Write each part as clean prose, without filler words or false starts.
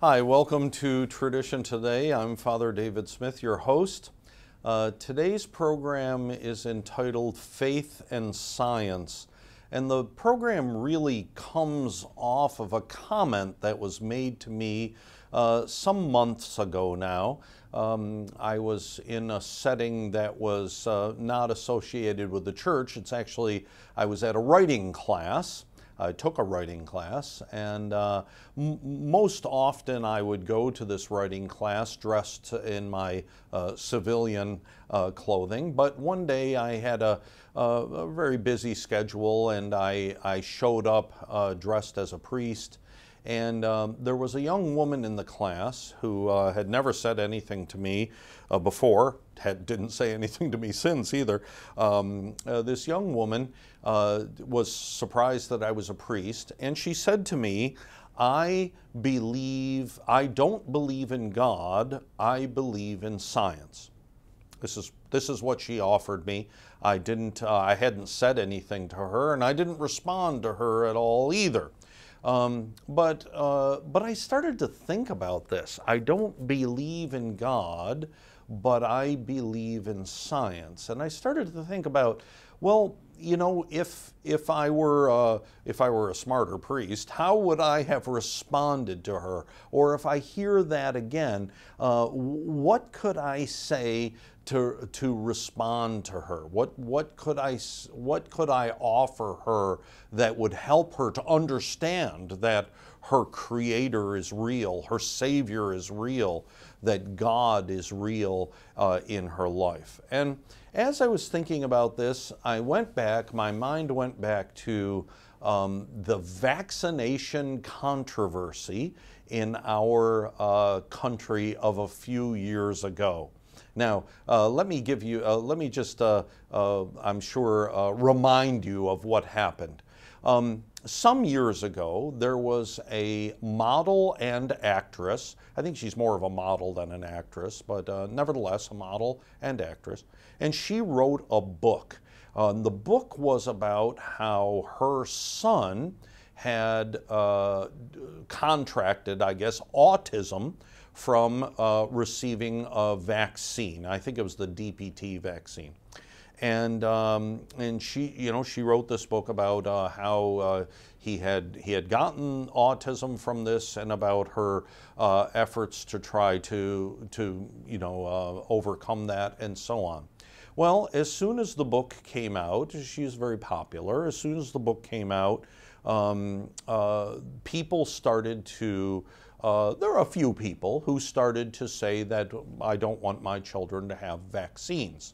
Hi, welcome to Tradition Today. I'm Father David Smith, your host. Today's program is entitled Faith and Science, and the program really comes off of a comment that was made to me some months ago now. I was in a setting that was not associated with the church. It's actually, I was at a writing class. I took a writing class, and most often I would go to this writing class dressed in my civilian clothing. But one day I had a very busy schedule, and I showed up dressed as a priest. And there was a young woman in the class who had never said anything to me before, didn't say anything to me since either. This young woman was surprised that I was a priest, and she said to me, I don't believe in God, I believe in science. This is what she offered me. I hadn't said anything to her, and I didn't respond to her at all either. But I started to think about this. I don't believe in God, but I believe in science. And I started to think about, well, you know, if I were a smarter priest, how would I have responded to her? Or if I hear that again, what could I say to respond to her? What could I offer her that would help her to understand that her Creator is real, her Savior is real, that God is real in her life? And as I was thinking about this, my mind went back to the vaccination controversy in our country of a few years ago. Now, let me just, I'm sure, remind you of what happened. Some years ago, there was a model and actress. I think she's more of a model than an actress, but nevertheless, a model and actress. And she wrote a book. The book was about how her son had contracted, I guess, autism from receiving a vaccine. I think it was the DPT vaccine. And she wrote this book about how he had gotten autism from this, and about her efforts to try to overcome that, and so on. Well, as soon as the book came out, she's very popular. As soon as the book came out, people started to. There are a few people who started to say that I don't want my children to have vaccines.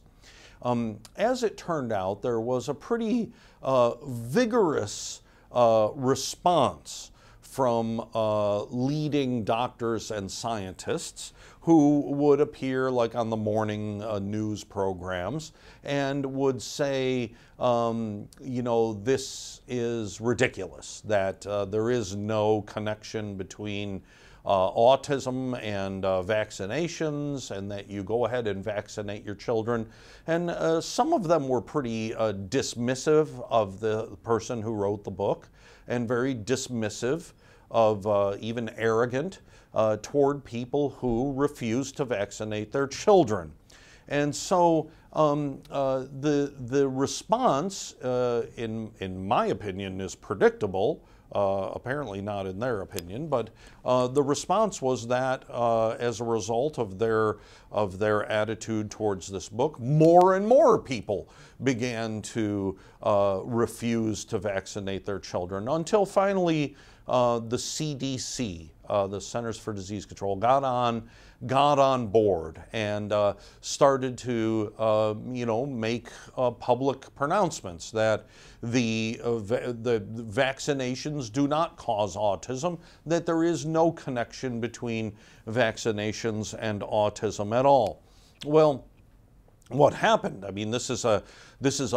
As it turned out, there was a pretty vigorous response from leading doctors and scientists who would appear like on the morning news programs and would say, this is ridiculous, that there is no connection between autism and vaccinations, and that you go ahead and vaccinate your children. And some of them were pretty dismissive of the person who wrote the book, and very dismissive of, even arrogant, toward people who refuse to vaccinate their children. And so the response, in my opinion, is predictable. Apparently not in their opinion, but the response was that as a result of their attitude towards this book, more and more people began to refuse to vaccinate their children, until finally the CDC, the Centers for Disease Control, got on board and started to make public pronouncements that the vaccinations do not cause autism, that there is no connection between vaccinations and autism at all. Well, what happened? I mean, this is a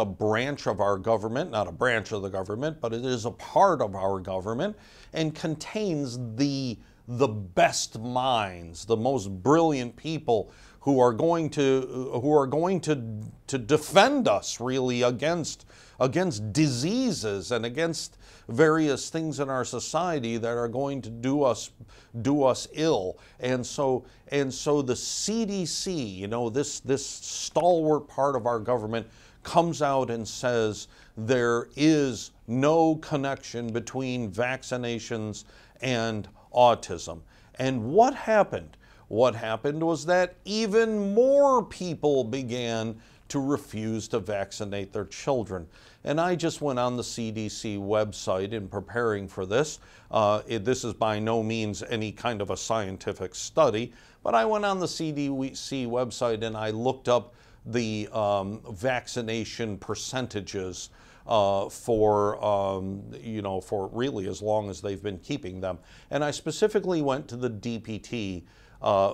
branch of our government, not a branch of the government, but it is a part of our government, and contains the best minds, the most brilliant people to defend us really against diseases and against various things in our society that are going to do us ill. And so the CDC, you know, this stalwart part of our government, comes out and says there is no connection between vaccinations and autism. And what happened? What happened was that even more people began to refuse to vaccinate their children. And I just went on the CDC website in preparing for this. This is by no means any kind of a scientific study, but I went on the CDC website and I looked up the vaccination percentages for really as long as they've been keeping them. And I specifically went to the DPT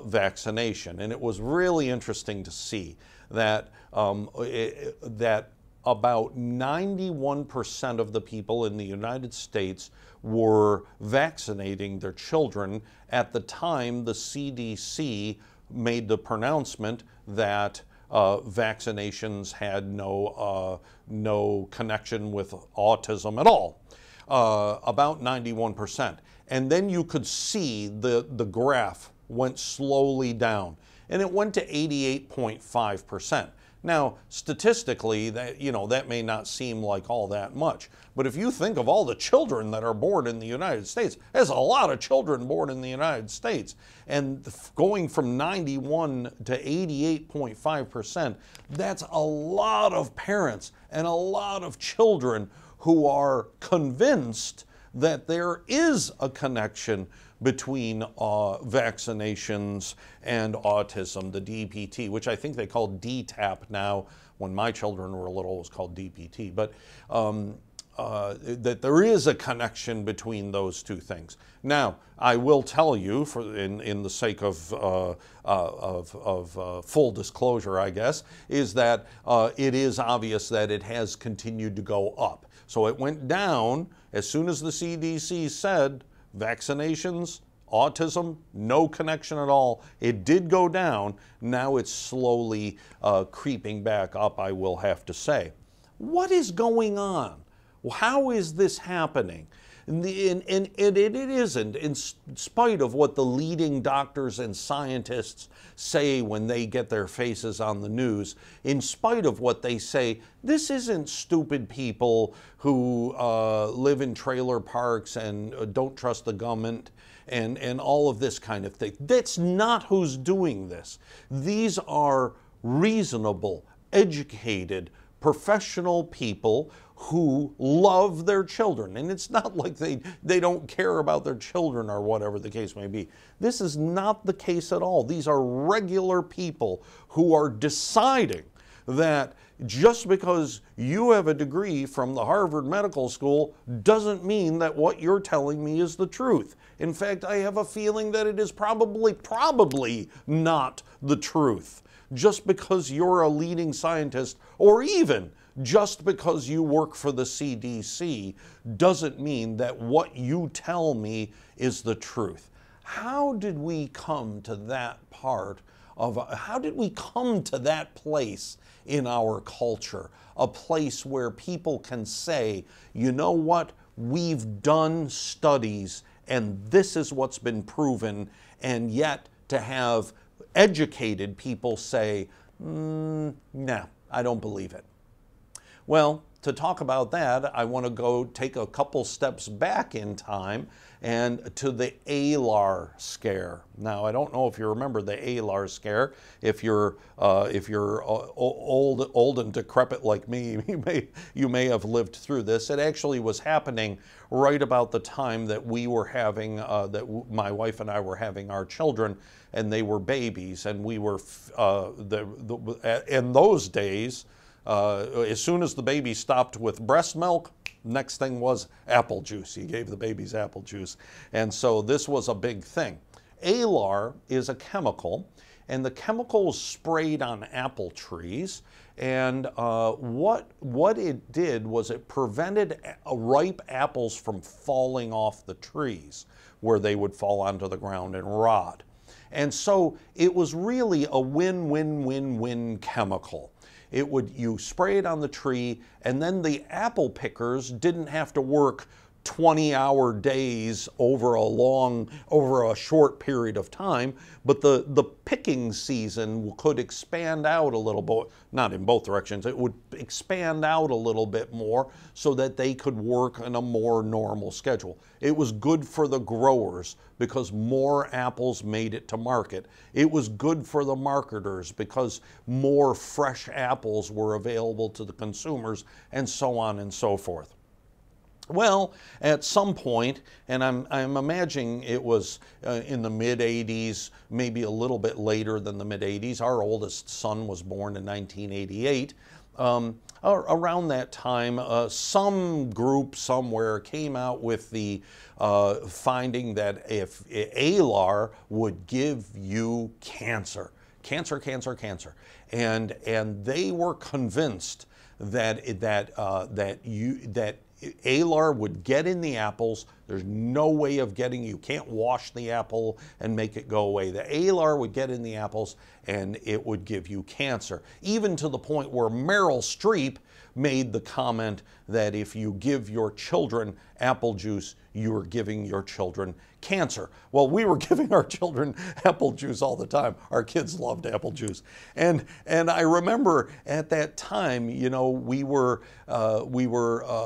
vaccination, and it was really interesting to see that that about 91% of the people in the United States were vaccinating their children at the time the CDC made the pronouncement that vaccinations had no connection with autism at all, about 91%. And then you could see the graph went slowly down, and it went to 88.5%. Now, statistically, that may not seem like all that much, but if you think of all the children that are born in the United States, there's a lot of children born in the United States, and going from 91 to 88.5%, that's a lot of parents and a lot of children who are convinced that there is a connection between vaccinations and autism, the DPT, which I think they call DTaP now. When my children were little, it was called DPT. But that there is a connection between those two things. Now, I will tell you, in the sake of full disclosure, I guess, is that it is obvious that it has continued to go up. So it went down as soon as the CDC said vaccinations, autism, no connection at all. It did go down. Now it's slowly creeping back up, I will have to say. What is going on? How is this happening? And it isn't, in spite of what the leading doctors and scientists say when they get their faces on the news, in spite of what they say, this isn't stupid people who live in trailer parks and don't trust the government and all of this kind of thing. That's not who's doing this. These are reasonable, educated, professional people who love their children. And it's not like they don't care about their children or whatever the case may be. This is not the case at all. These are regular people who are deciding that just because you have a degree from the Harvard Medical School doesn't mean that what you're telling me is the truth. In fact, I have a feeling that it is probably not the truth. Just because you're a leading scientist, or even just because you work for the CDC, doesn't mean that what you tell me is the truth. How did we come to that how did we come to that place in our culture? A place where people can say, you know what, we've done studies and this is what's been proven, and yet to have educated people say, nah, I don't believe it. Well, to talk about that, I want to go take a couple steps back in time and to the ALAR scare. Now, I don't know if you remember the ALAR scare. If you're old and decrepit like me, you may have lived through this. It actually was happening right about the time that we were having, my wife and I were having our children, and they were babies, and we were in those days. As soon as the baby stopped with breast milk, next thing was apple juice. He gave the babies apple juice. And so this was a big thing. ALAR is a chemical, and the chemical is sprayed on apple trees. And what it did was it prevented ripe apples from falling off the trees, where they would fall onto the ground and rot. And so it was really a win-win-win-win chemical. You spray it on the tree, and then the apple pickers didn't have to work 20-hour days over a short period of time, but the picking season could expand out a little bit, not in both directions, it would expand out a little bit more so that they could work on a more normal schedule. It was good for the growers because more apples made it to market. It was good for the marketers because more fresh apples were available to the consumers, and so on and so forth. Well, at some point, and I'm imagining it was in the mid-'80s, maybe a little bit later than the mid-'80s. Our oldest son was born in 1988. Around that time, some group somewhere came out with the finding that if ALAR would give you cancer, and they were convinced that ALAR would get in the apples. There's no way of you can't wash the apple and make it go away. The ALAR would get in the apples and it would give you cancer. Even to the point where Meryl Streep made the comment that if you give your children apple juice, you are giving your children cancer. Well, we were giving our children apple juice all the time. Our kids loved apple juice. And I remember at that time, you know, we were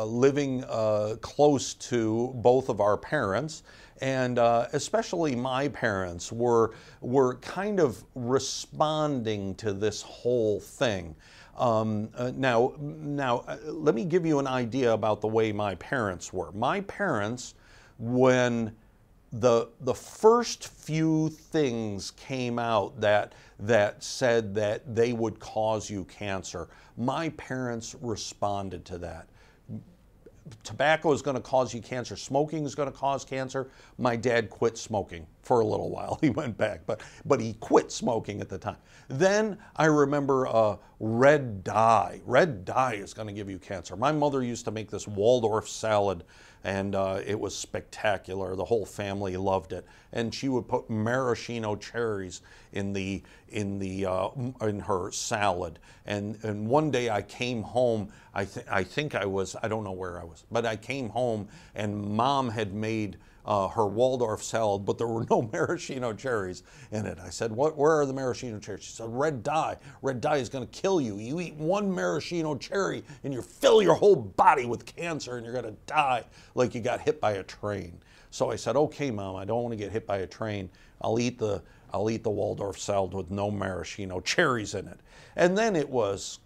living close to both of our parents, and especially my parents were kind of responding to this whole thing. Now, let me give you an idea about the way my parents were. My parents, when the first few things came out that said that they would cause you cancer, my parents responded to that. Tobacco is going to cause you cancer. Smoking is going to cause cancer. My dad quit smoking for a little while. He went back, but he quit smoking at the time. Then I remember red dye. Red dye is going to give you cancer. My mother used to make this Waldorf salad, and it was spectacular. The whole family loved it. And she would put maraschino cherries in her salad. And one day I came home. I don't know where I was, but I came home and Mom had made her Waldorf salad, but there were no maraschino cherries in it. I said, where are the maraschino cherries? She said, red dye. Red dye is going to kill you. You eat one maraschino cherry and you fill your whole body with cancer and you're going to die like you got hit by a train. So I said, okay, Mom, I don't want to get hit by a train. I'll eat the Waldorf salad with no maraschino cherries in it. And then it was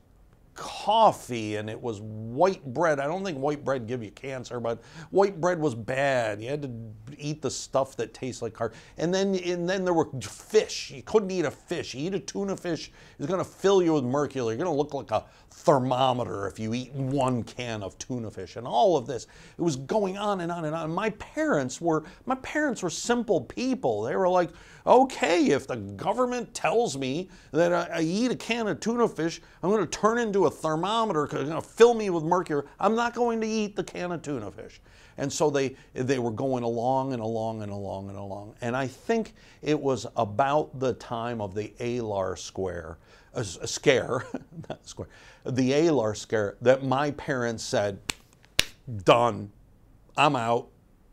coffee, and it was white bread. I don't think white bread give you cancer, but white bread was bad. You had to eat the stuff that tastes like carb. And then there were fish. You couldn't eat a fish. You eat a tuna fish, it's going to fill you with mercury. You're going to look like a thermometer if you eat one can of tuna fish. And all of this, it was going on and on and on. My parents were simple people. They were like, okay, if the government tells me that I eat a can of tuna fish, I'm going to turn into a thermometer because it's going to fill me with mercury. I'm not going to eat the can of tuna fish. And so they were going along and along and along and along. And I think it was about the time of the ALAR scare, the ALAR scare, that my parents said, done, I'm out,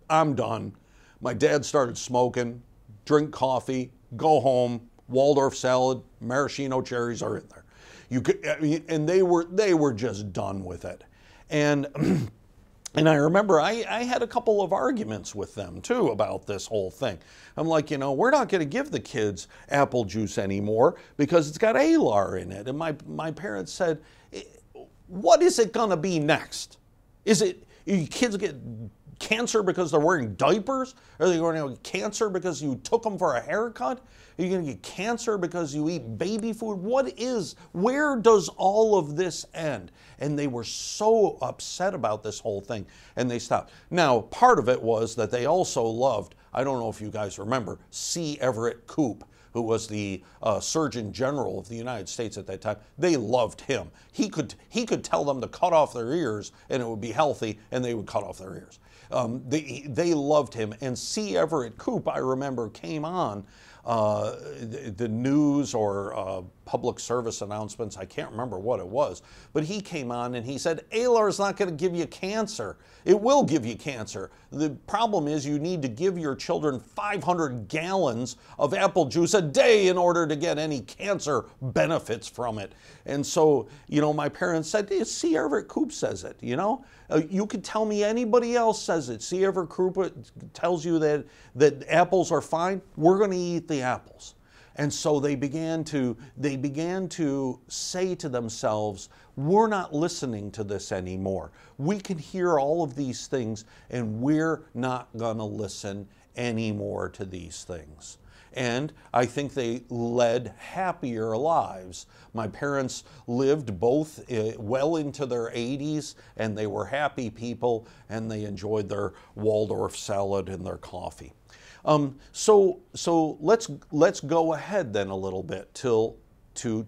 I'm done. My dad started smoking, drink coffee, go home, Waldorf salad, maraschino cherries are in there. And they were just done with it. And I remember I had a couple of arguments with them too about this whole thing. I'm like, you know, we're not going to give the kids apple juice anymore because it's got ALAR in it. And my parents said, what is it going to be next? Is it kids get cancer because they're wearing diapers? Are they going to get cancer because you took them for a haircut? Are you going to get cancer because you eat baby food? Where does all of this end? And they were so upset about this whole thing, and they stopped. Now, part of it was that they also loved, I don't know if you guys remember, C. Everett Koop, who was the Surgeon General of the United States at that time. They loved him. He could tell them to cut off their ears and it would be healthy, and they would cut off their ears. They loved him. And C. Everett Koop, I remember, came on the news or public service announcements. I can't remember what it was, but he came on and he said, Alar is not going to give you cancer. It will give you cancer. The problem is you need to give your children 500 gallons of apple juice a day in order to get any cancer benefits from it. And so, you know, my parents said, C. Everett Koop says it, you know. You could tell me anybody else says it. C. Everett Koop tells you that apples are fine. We're going to eat the apples. And so they began to say to themselves, we're not listening to this anymore. We can hear all of these things, and we're not going to listen anymore to these things. And I think they led happier lives. My parents lived both well into their 80s, and they were happy people, and they enjoyed their Waldorf salad and their coffee. So let's go ahead then a little bit to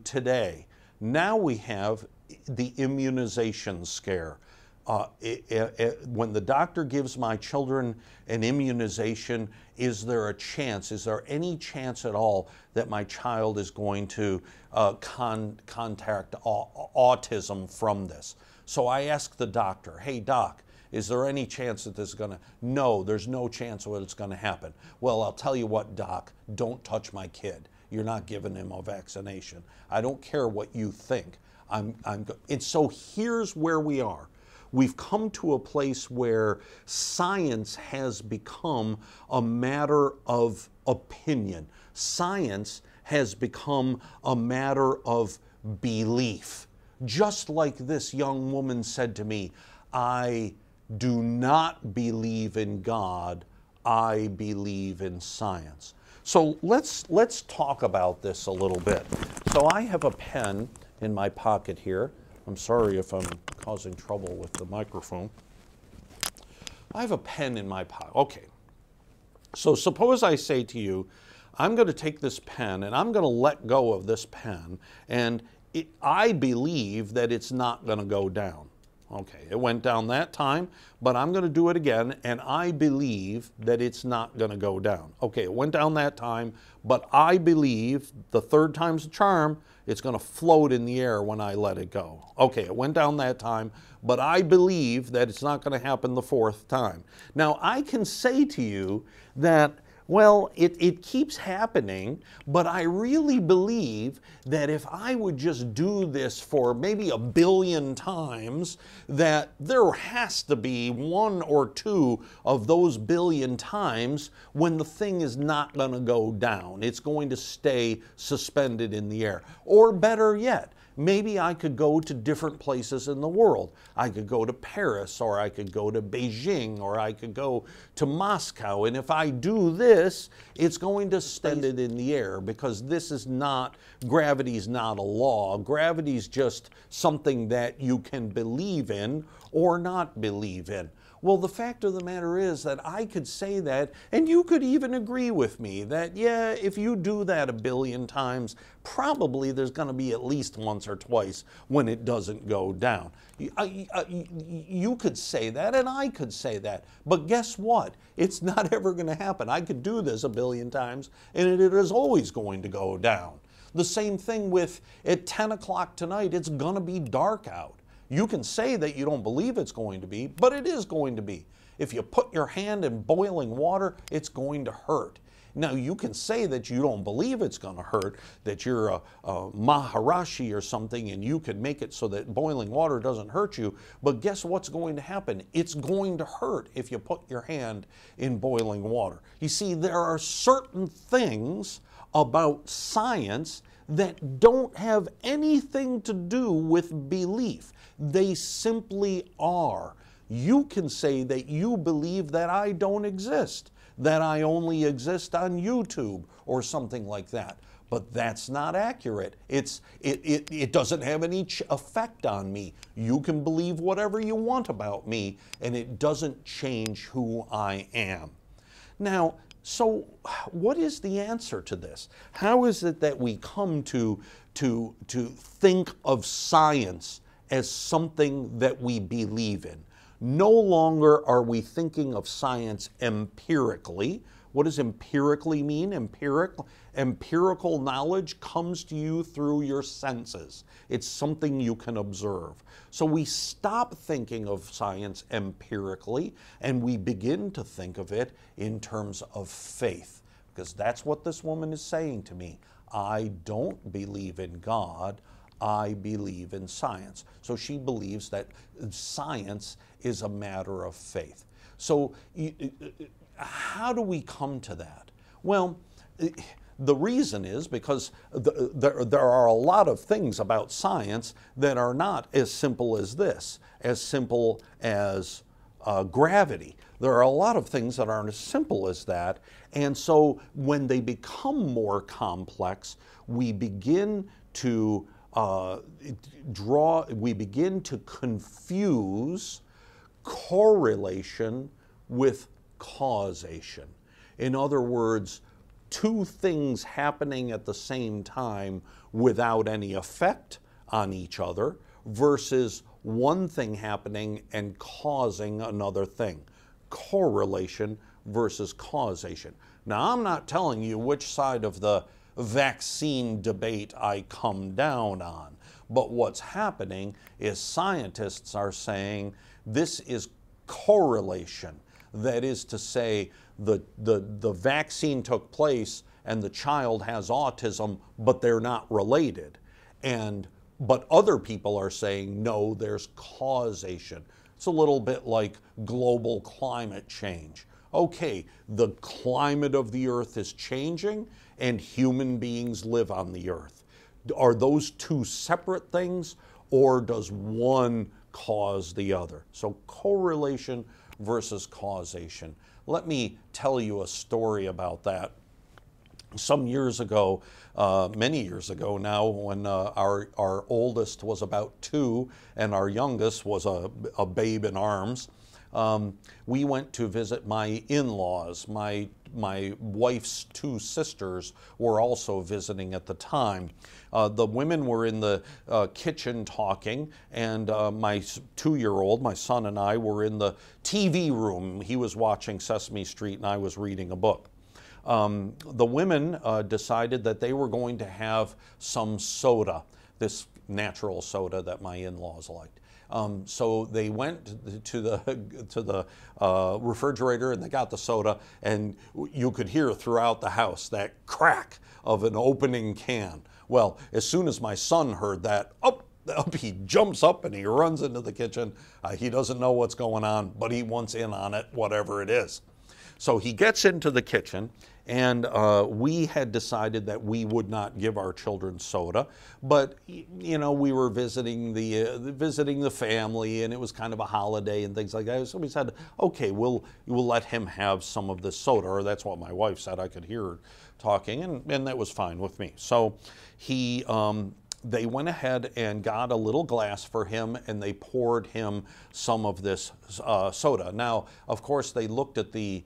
today. Now we have the immunization scare. When the doctor gives my children an immunization, is there a chance, is there any chance at all that my child is going to contact autism from this? So I asked the doctor, hey doc, is there any chance that this is going to? No, there's no chance that it's going to happen. Well, I'll tell you what, doc, don't touch my kid. You're not giving him a vaccination. I don't care what you think. And so here's where we are. We've come to a place where science has become a matter of opinion. Science has become a matter of belief. Just like this young woman said to me, I do not believe in God, I believe in science. So let's talk about this a little bit. So I have a pen in my pocket here. I'm sorry if I'm causing trouble with the microphone. I have a pen in my pocket. Okay. So suppose I say to you, I'm going to take this pen and I'm going to let go of this pen, and I believe that it's not going to go down. Okay, it went down that time, but I'm going to do it again, and I believe that it's not going to go down. Okay, it went down that time, but I believe the third time's the charm, it's going to float in the air when I let it go. Okay, it went down that time, but I believe that it's not going to happen the fourth time. Now, I can say to you that, well, it keeps happening, but I really believe that if I would just do this for maybe 1 billion times, that there has to be 1 or 2 of those 1 billion times when the thing is not going to go down. It's going to stay suspended in the air. Or better yet, maybe I could go to different places in the world. I could go to Paris, or I could go to Beijing, or I could go to Moscow. And if I do this, it's going to stand it in the air, because this is not, gravity's not a law. Gravity's just something that you can believe in or not believe in. Well, the fact of the matter is that I could say that, and you could even agree with me that, yeah, if you do that 1 billion times, probably there's going to be at least once or twice when it doesn't go down. You could say that, and I could say that. But guess what? It's not ever going to happen. I could do this 1 billion times, and it is always going to go down. The same thing with at 10 o'clock tonight, it's going to be dark out. You can say that you don't believe it's going to be, but it is going to be. If you put your hand in boiling water, it's going to hurt. Now, you can say that you don't believe it's going to hurt, that you're a Maharishi or something, and you can make it so that boiling water doesn't hurt you, but guess what's going to happen? It's going to hurt if you put your hand in boiling water. You see, there are certain things about science that don't have anything to do with belief. They simply are. You can say that you believe that I don't exist, that I only exist on YouTube or something like that. But that's not accurate. It doesn't have any effect on me. You can believe whatever you want about me, and it doesn't change who I am. Now, so what is the answer to this? How is it that we come to think of science as something that we believe in? No longer are we thinking of science empirically. What does empirically mean? Empirical knowledge comes to you through your senses. It's something you can observe. So we stop thinking of science empirically and we begin to think of it in terms of faith, because that's what this woman is saying to me. I don't believe in God, I believe in science. So she believes that science is a matter of faith. So how do we come to that? Well, the reason is because there are a lot of things about science that are not as simple as this, as simple as gravity. There are a lot of things that aren't as simple as that, and so when they become more complex, we begin to confuse correlation with causation. In other words, two things happening at the same time without any effect on each other versus one thing happening and causing another thing. Correlation versus causation. Now, I'm not telling you which side of the vaccine debate I come down on, but what's happening is scientists are saying this is correlation. That is to say, the vaccine took place and the child has autism, but they're not related. But other people are saying, no, there's causation. It's a little bit like global climate change. Okay, the climate of the earth is changing and human beings live on the earth. Are those two separate things, or does one cause the other? So correlation versus causation. Let me tell you a story about that. Some years ago, many years ago now, when our oldest was about 2 and our youngest was a babe in arms, we went to visit my in-laws. My wife's 2 sisters were also visiting at the time. The women were in the kitchen talking, and my 2-year-old, my son, and I were in the TV room. He was watching Sesame Street and I was reading a book. The women decided that they were going to have some soda, this natural soda that my in-laws liked. So they went to the refrigerator and they got the soda, and you could hear throughout the house that crack of an opening can. Well, as soon as my son heard that, up he jumps up and he runs into the kitchen. He doesn't know what's going on, but he wants in on it, whatever it is. So he gets into the kitchen, and we had decided that we would not give our children soda, but you know, we were visiting the family, and it was kind of a holiday and things like that. So we said, okay, we'll let him have some of this soda, or that's what my wife said. I could hear her talking, and that was fine with me. So they went ahead and got a little glass for him, and they poured him some of this soda. Now, of course, they looked at the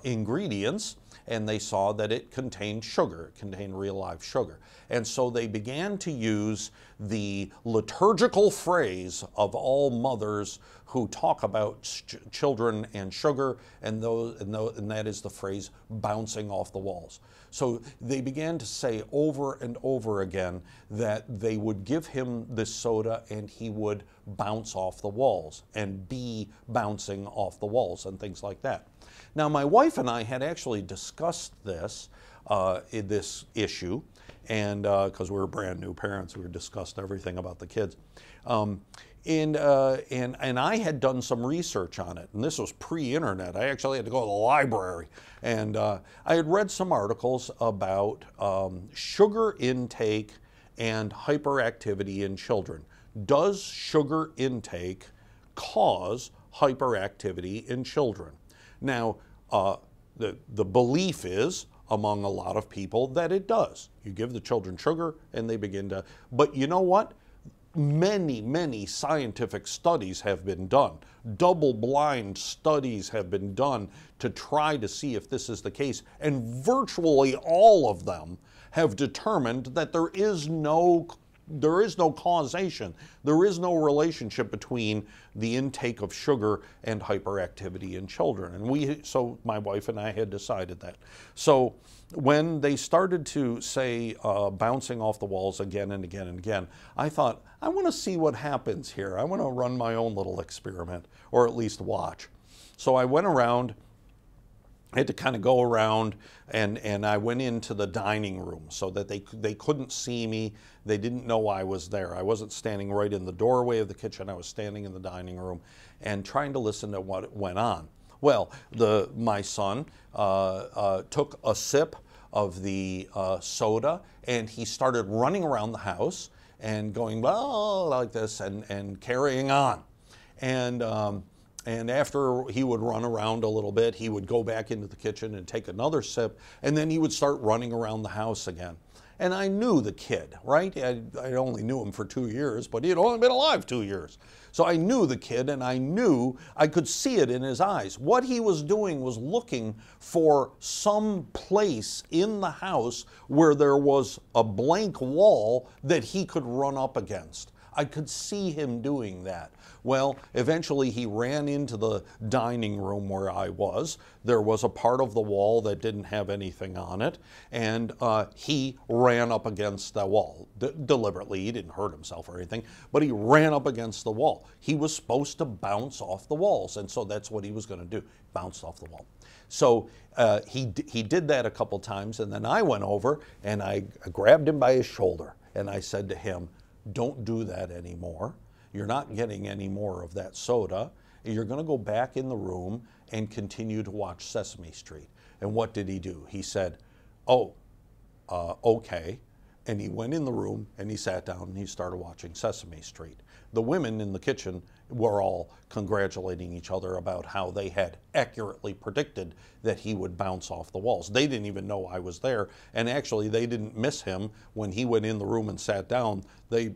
ingredients, and they saw that it contained sugar, it contained real live sugar. And so they began to use the liturgical phrase of all mothers who talk about children and sugar, and that is the phrase bouncing off the walls. So they began to say over and over again that they would give him this soda and he would bounce off the walls and be bouncing off the walls and things like that. Now, my wife and I had actually discussed this issue, and because we were brand new parents, we discussed everything about the kids. And I had done some research on it, and this was pre-internet. I actually had to go to the library, and I had read some articles about sugar intake and hyperactivity in children. Does sugar intake cause hyperactivity in children? Now, the belief is, among a lot of people, that it does. You give the children sugar and they begin to, but you know what? Many scientific studies have been done. Double-blind studies have been done to try to see if this is the case, and virtually all of them have determined that there is no there is no causation. There is no relationship between the intake of sugar and hyperactivity in children. And so my wife and I had decided that. So when they started to say bouncing off the walls again and again and again, I thought, I want to see what happens here. I want to run my own little experiment, or at least watch. So I went around. I had to kind of go around, and I went into the dining room so that they couldn't see me. They didn't know I was there. I wasn't standing right in the doorway of the kitchen. I was standing in the dining room and trying to listen to what went on. Well, my son took a sip of the soda, and he started running around the house and going, well, like this, and carrying on. And after he would run around a little bit, he would go back into the kitchen and take another sip, and then he would start running around the house again. And I knew the kid, right? I only knew him for 2 years, but he had only been alive 2 years. So I knew the kid, and I could see it in his eyes. What he was doing was looking for some place in the house where there was a blank wall that he could run up against. I could see him doing that. Well, eventually he ran into the dining room where I was. There was a part of the wall that didn't have anything on it, and he ran up against the wall. Deliberately, he didn't hurt himself or anything, but he ran up against the wall. He was supposed to bounce off the walls, and so that's what he was going to do, bounce off the wall. So he did that a couple times, and then I went over and I grabbed him by his shoulder, and I said to him, don't do that anymore. You're not getting any more of that soda. You're going to go back in the room and continue to watch Sesame Street. And what did he do? He said, oh, okay. And he went in the room and he sat down and he started watching Sesame Street. The women in the kitchen were all congratulating each other about how they had accurately predicted that he would bounce off the walls. They didn't even know I was there, and actually they didn't miss him when he went in the room and sat down. They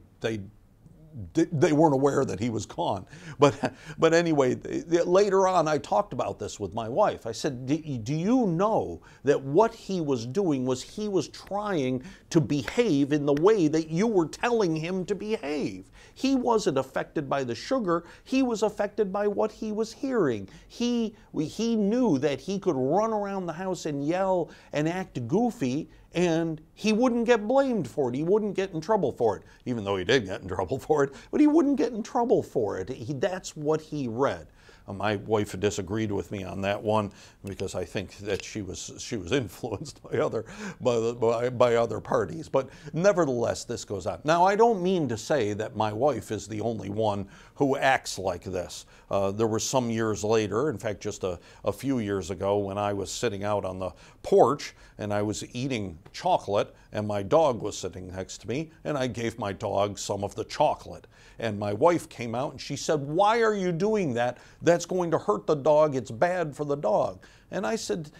weren't aware that he was gone. But anyway, later on I talked about this with my wife. I said, do you know that what he was doing was he was trying to behave in the way that you were telling him to behave? He wasn't affected by the sugar. He was affected by what he was hearing. He knew that he could run around the house and yell and act goofy, and he wouldn't get blamed for it. He wouldn't get in trouble for it, even though he did get in trouble for it, but he wouldn't get in trouble for it. That's what he read. My wife disagreed with me on that one because I think that she was influenced by other parties. But nevertheless, this goes on. Now, I don't mean to say that my wife is the only one who acts like this. There were some years later, in fact, just a few years ago, when I was sitting out on the porch and I was eating chocolate, and my dog was sitting next to me, and I gave my dog some of the chocolate. And my wife came out and she said, "Why are you doing that? That's going to hurt the dog. It's bad for the dog." And I said,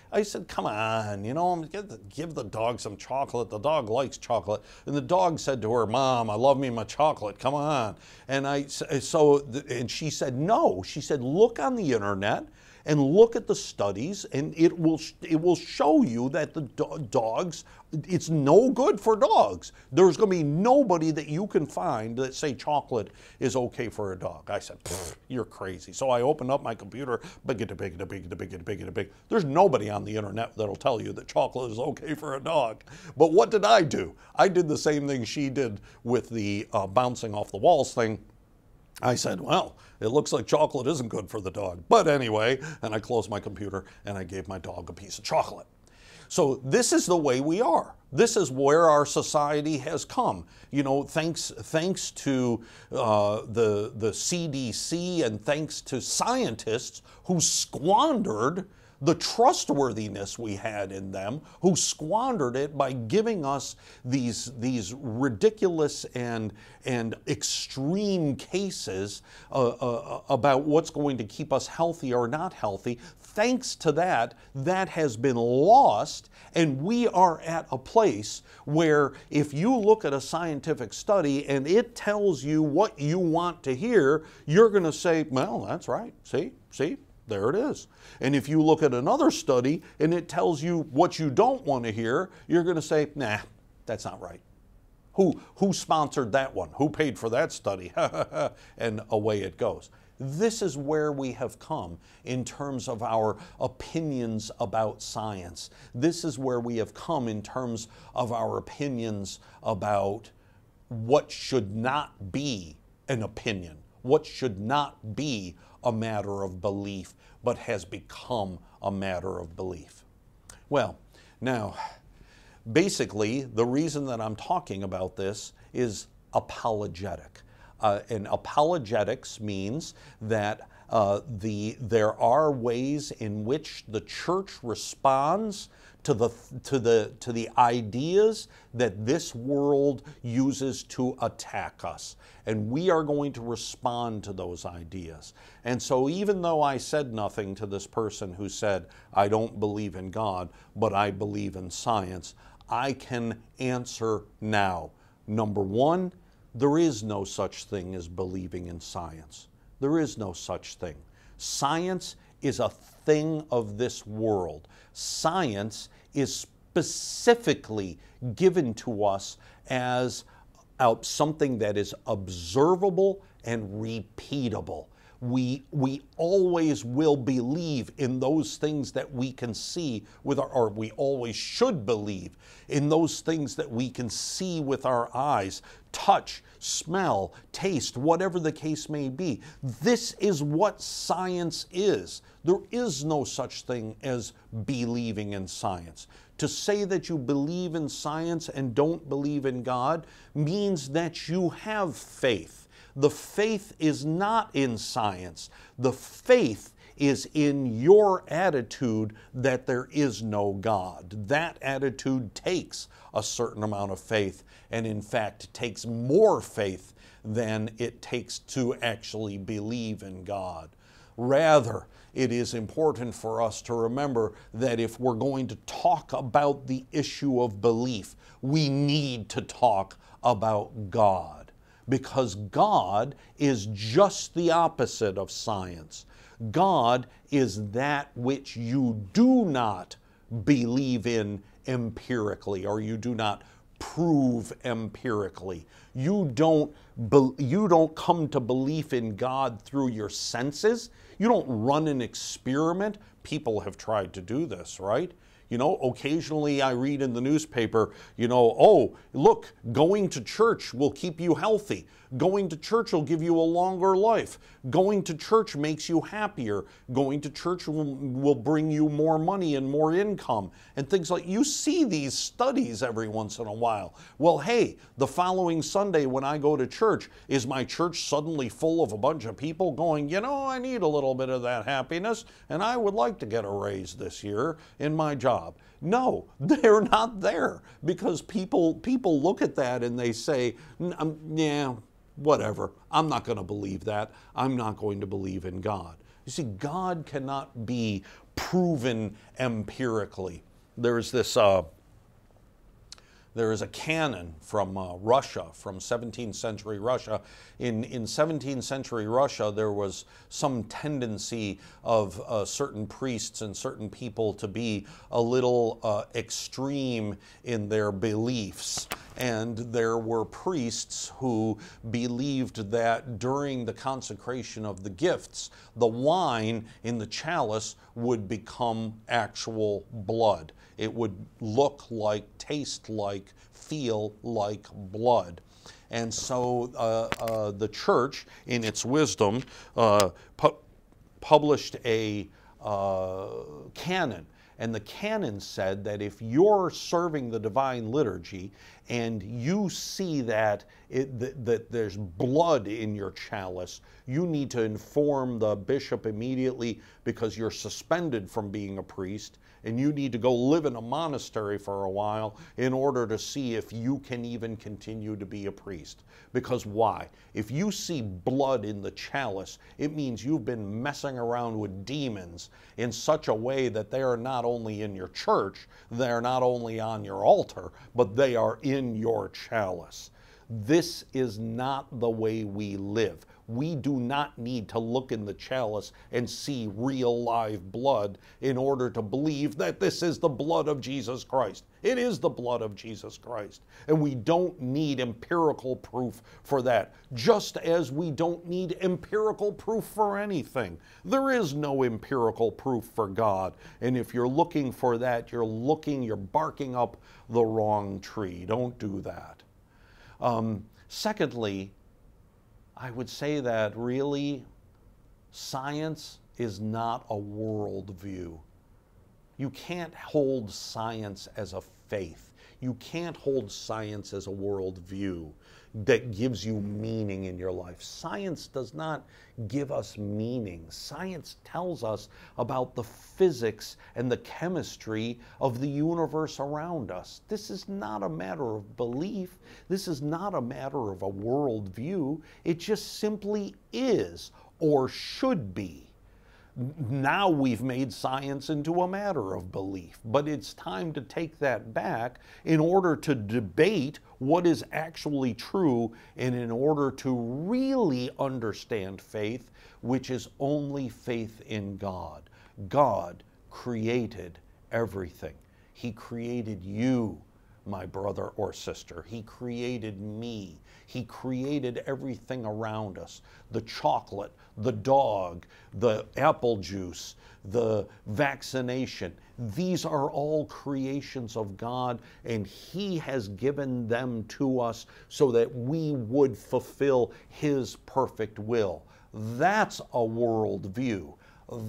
"Come on, you know, give the dog some chocolate. The dog likes chocolate." And the dog said to her, "Mom, I love me my chocolate. Come on." And and she said, "No." She said, "Look on the internet and look at the studies, and it will show you that the dogs, it's no good for dogs. There's going to be nobody that you can find that say chocolate is okay for a dog." I said, "You're crazy." So I opened up my computer, big. There's nobody on the internet that'll tell you that chocolate is okay for a dog. But what did I do? I did the same thing she did with the bouncing off the walls thing. I said, "Well, it looks like chocolate isn't good for the dog." But anyway, and I closed my computer and I gave my dog a piece of chocolate. So this is the way we are. This is where our society has come. You know, thanks to the CDC and thanks to scientists who squandered the trustworthiness we had in them, who squandered it by giving us these ridiculous and extreme cases about what's going to keep us healthy or not healthy. Thanks to that has been lost, and we are at a place where if you look at a scientific study and it tells you what you want to hear, you're going to say, "Well, that's right. See? There it is." And if you look at another study and it tells you what you don't want to hear, you're going to say, "Nah, that's not right." Who sponsored that one? Who paid for that study? And away it goes. This is where we have come in terms of our opinions about science. This is where we have come in terms of our opinions about what should not be an opinion, what should not be a matter of belief, but has become a matter of belief. Well, now, basically, the reason that I'm talking about this is apologetic. And apologetics means that there are ways in which the church responds to the ideas that this world uses to attack us. And we are going to respond to those ideas. And so even though I said nothing to this person who said, I don't believe in God, but I believe in science, I can answer now. Number one, there is no such thing as believing in science. There is no such thing. Science is a thing of this world. Science is specifically given to us as something that is observable and repeatable. We always will believe in those things that we can see with or we always should believe in those things that we can see with our eyes, touch, smell, taste, whatever the case may be. This is what science is. There is no such thing as believing in science. To say that you believe in science and don't believe in God means that you have faith. The faith is not in science. The faith is in your attitude that there is no God. That attitude takes a certain amount of faith, and in fact takes more faith than it takes to actually believe in God. Rather, it is important for us to remember that if we're going to talk about the issue of belief, we need to talk about God. Because God is just the opposite of science. God is that which you do not believe in empirically, or you do not prove empirically. You don't come to belief in God through your senses. You don't run an experiment. People have tried to do this, right? You know, occasionally I read in the newspaper, you know, oh, look, going to church will keep you healthy. Going to church will give you a longer life. Going to church makes you happier. Going to church will bring you more money and more income and things like. You see these studies every once in a while. Well, hey, the following Sunday when I go to church, is my church suddenly full of a bunch of people going, you know, I need a little bit of that happiness and I would like to get a raise this year in my job. No, they're not there, because people look at that and they say, yeah, whatever, I'm not going to believe that. I'm not going to believe in God. You see, God cannot be proven empirically. There is a canon from Russia, from 17th century Russia. In 17th century Russia, there was some tendency of certain priests and certain people to be a little extreme in their beliefs. And there were priests who believed that during the consecration of the gifts, the wine in the chalice would become actual blood. It would look like, taste like, feel like blood. And so the church, in its wisdom, published a canon. And the canon said that if you're serving the divine liturgy and you see that there's blood in your chalice, you need to inform the bishop immediately, because you're suspended from being a priest, and you need to go live in a monastery for a while in order to see if you can even continue to be a priest. Because why? If you see blood in the chalice, it means you've been messing around with demons in such a way that they are not only in your church, they're not only on your altar, but they are in your chalice. This is not the way we live. We do not need to look in the chalice and see real live blood in order to believe that this is the blood of Jesus Christ. It is the blood of Jesus Christ. And we don't need empirical proof for that, just as we don't need empirical proof for anything. There is no empirical proof for God. And if you're looking for that, you're barking up the wrong tree. Don't do that. Secondly, I would say that really science is not a worldview. You can't hold science as a faith. You can't hold science as a worldview that gives you meaning in your life. Science does not give us meaning. Science tells us about the physics and the chemistry of the universe around us. This is not a matter of belief. This is not a matter of a worldview. It just simply is, or should be. Now we've made science into a matter of belief, but it's time to take that back in order to debate what is actually true and in order to really understand faith, which is only faith in God. God created everything. He created you, my brother or sister. He created me. He created everything around us. The chocolate, the dog, the apple juice, the vaccination. These are all creations of God, and He has given them to us so that we would fulfill His perfect will. That's a worldview.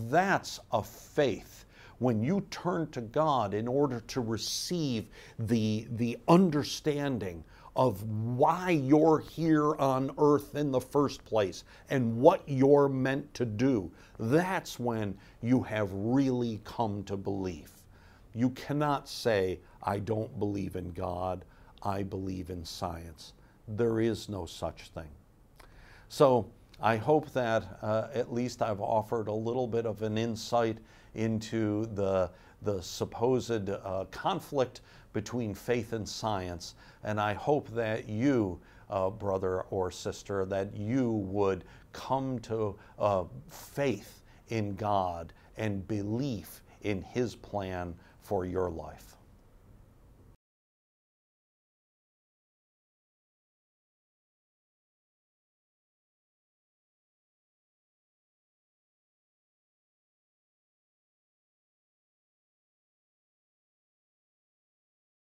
That's a faith. When you turn to God in order to receive the understanding of why you're here on earth in the first place and what you're meant to do, that's when you have really come to belief. You cannot say, I don't believe in God, I believe in science. There is no such thing. So I hope that at least I've offered a little bit of an insight into the supposed conflict between faith and science. And I hope that you, brother or sister, that you would come to faith in God and belief in His plan for your life.